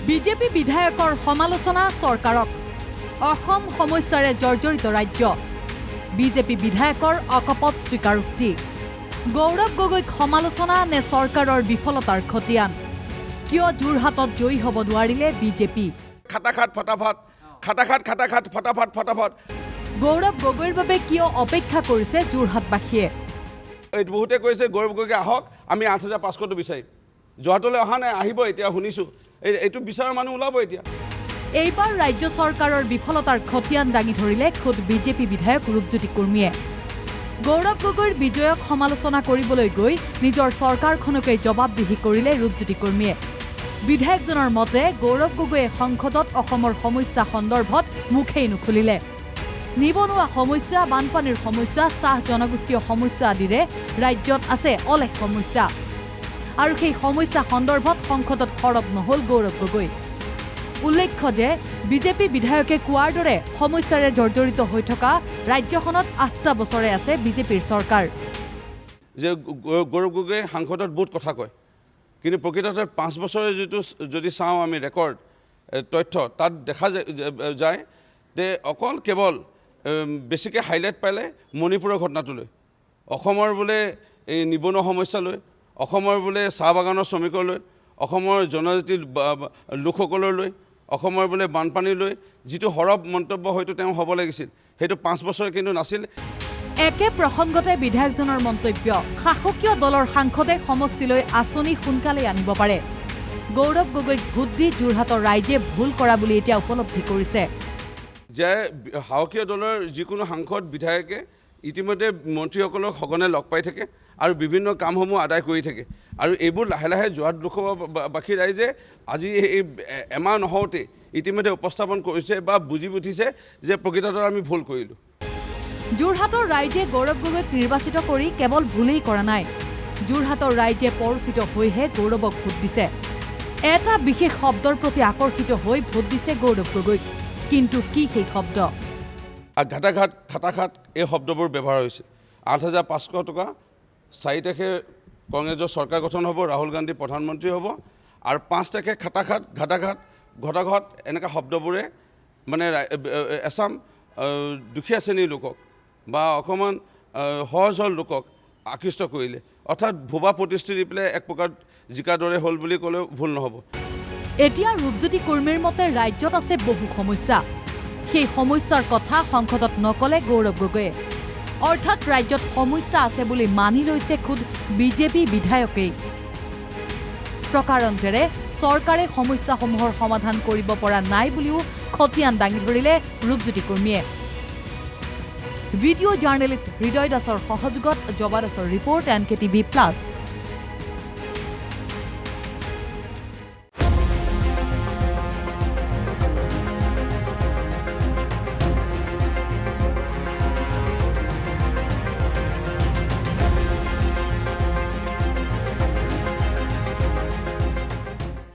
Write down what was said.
BJP বিধায়কৰ সমালোচনা চৰকাৰক অসম সমস্যাৰে জৰ্জৰিত ৰাজ্য বিজেপি বিধায়কৰ অকপট স্বীকাৰোক্তি গৌৰৱ গগৈক সমালোচনা নে চৰকাৰৰ বিফলতাৰ খতিয়ান কিয় যোৰহাটত জয়ী হ'ব নোৱাৰিলে বিজেপি খাটাখাট ফটাফট গৌৰৱ গগৈৰ বাবে কিয় অপেক্ষা কৰিছে যোৰহাটবাসীয়ে এইটো বহুতে কৈছে গৌৰৱ গগৈ আহক আমি 8500টো বিচাৰিম যোৰহাটলৈ অহা নাই আহিব এতিয়া শুনিছোঁ এইটো বিচাৰৰ মানুহ ওলাব এতিয়া এইবাৰ ৰাজ্য চৰকাৰৰ বিফলতাৰ খতিয়ান দাঙি ধৰিলে খুদ বিজেপি বিধায়ক ৰূপজ্যোতি কুৰ্মীয়ে গৌৰৱ গগৈৰ বিজয়ক সমালোচনা কৰিবলৈ গৈ নিজৰ চৰকাৰখনকে জবাবদিহি কৰিলে ৰূপজ্যোতি কুৰ্মীয়ে বিধায়কজনৰ মতে গৌৰৱ গগৈয়ে সংসদত অসমৰ সমস্যা সন্দৰ্ভত মুখেই নুখুলিলে নিবনুৱা সমস্যা বানপানীৰ সমস্যা চাহ জনগোষ্ঠীয় সমস্যা আদিৰে ৰাজ্যত আছে অলেখ সমস্যা আৰু সেই সমস্যা সন্দৰ্ভত সংসদত সৰব নহল গৌৰৱ গগৈ উল্লেখ্য যে বিজেপি বিধায়কে কোৱাৰ দৰে সমস্যাৰে জৰ্জৰিত হৈ থকা ৰাজ্যখনত ৮টা বছৰে আছে বিজেপিৰ চৰকাৰ যে গৌৰৱ গগৈ সাংসদত বহুত কথা কয় কিন্তু প্ৰকৃততে 5 বছৰে যিটো যদি চাওঁ আমি ৰেকৰ্ড তথ্য তাত দেখা যায় যে অকল কেৱল বেছিকৈ হাইলাইট পালে মণিপুৰৰ ঘটনাটোলৈ অসমৰ বোলে এই নিবনুৱা সমস্যালৈ অসমৰ বোলে চাহ বাগানৰ শ্ৰমিকলৈ অসমৰ জনজাতি লোকসকললৈ অসমৰ বোলে বানপানীলৈ যিটো সৰব মন্তব্য হয়তো তেওঁ হ'ব লাগিছিল সেইটো 5 বছৰ কিন্তু নাছিল একে প্ৰসংগতে বিধায়কজনৰ মন্তব্য শাসকীয় দলৰ সাংসদে সমষ্টিলৈ আঁচনি সোনকালে আনিব পাৰে গৌৰৱ গগৈক ভোট দি যোৰহাটৰ ৰাইজে ভুল কৰা বুলি এতিয়া উপলব্ধি কৰিছে যে শাসকীয় দলৰ যিকোনো সাংসদ বিধায়কে ইতিমধ্যে মন্ত্ৰীসকলক সঘনে লগ পাই থাকে আৰু বিভিন্ন কামসমূহ আদায় কৰি থাকে আৰু এইবোৰ লাহে লাহে যোৰহাট লোকসভাবাসী ৰাইজে আজি এই এমাহ নহওঁতে ইতিমধ্যে উপস্থাপন কৰিছে বা বুজি উঠিছে যে প্ৰকৃততে আমি ভুল কৰিলোঁ যোৰহাটৰ ৰাইজে গৌৰৱ গগৈক নিৰ্বাচিত কৰি কেৱল ভুলেই কৰা নাই যোৰহাটৰ ৰাইজে পৰিচিত হৈহে গৌৰৱক ভোট দিছে এটা বিশেষ শব্দৰ প্ৰতি আকৰ্ষিত হৈ ভোট দিছে গৌৰৱ গগৈক কিন্তু কি সেই শব্দ ঘাটাঘাট খাটাখাট এই শব্দবোৰ ব্যৱহাৰ হৈছে 8500 টকা 4 তাৰিখে কংগ্ৰেছৰ চৰকাৰ গঠন হ'ব ৰাহুল গান্ধী প্ৰধানমন্ত্ৰী হ'ব আৰু 5 তাৰিখে খাটাখাট ঘটাঘাট এনেকুৱা শব্দবোৰে মানে এছাম দুখীয়া শ্ৰেণীৰ লোকক বা অকণমান সহজ সৰল লোকক আকৃষ্ট কৰিলে অৰ্থাৎ ভুৱা প্ৰতিশ্ৰুতি দি পেলাই এক প্ৰকাৰ জিকাৰ দৰে হ'ল বুলি ক'লেও ভুল নহ'ব এতিয়া ৰূপজ্যোতি কুৰ্মীৰ মতে ৰাজ্যত আছে বহু সমস্যা সেই সমস্যাৰ কথা সংসদত নকলে গৌৰৱ গগৈয়ে অৰ্থাৎ ৰাজ্যত সমস্যা আছে বুলি মানি লৈছে খুদ বিজেপি বিধায়কেই প্ৰকাৰান্তৰে চৰকাৰে সমস্যাসমূহৰ সমাধান কৰিব পৰা নাই বুলিও খতিয়ান দাঙি ধৰিলে ৰূপজ্যোতি কুৰ্মীয়ে ভিডিঅ' জাৰ্নেলিষ্ট হৃদয় দাসৰ সহযোগত জবা দাসৰ ৰিপৰ্ট NKTV+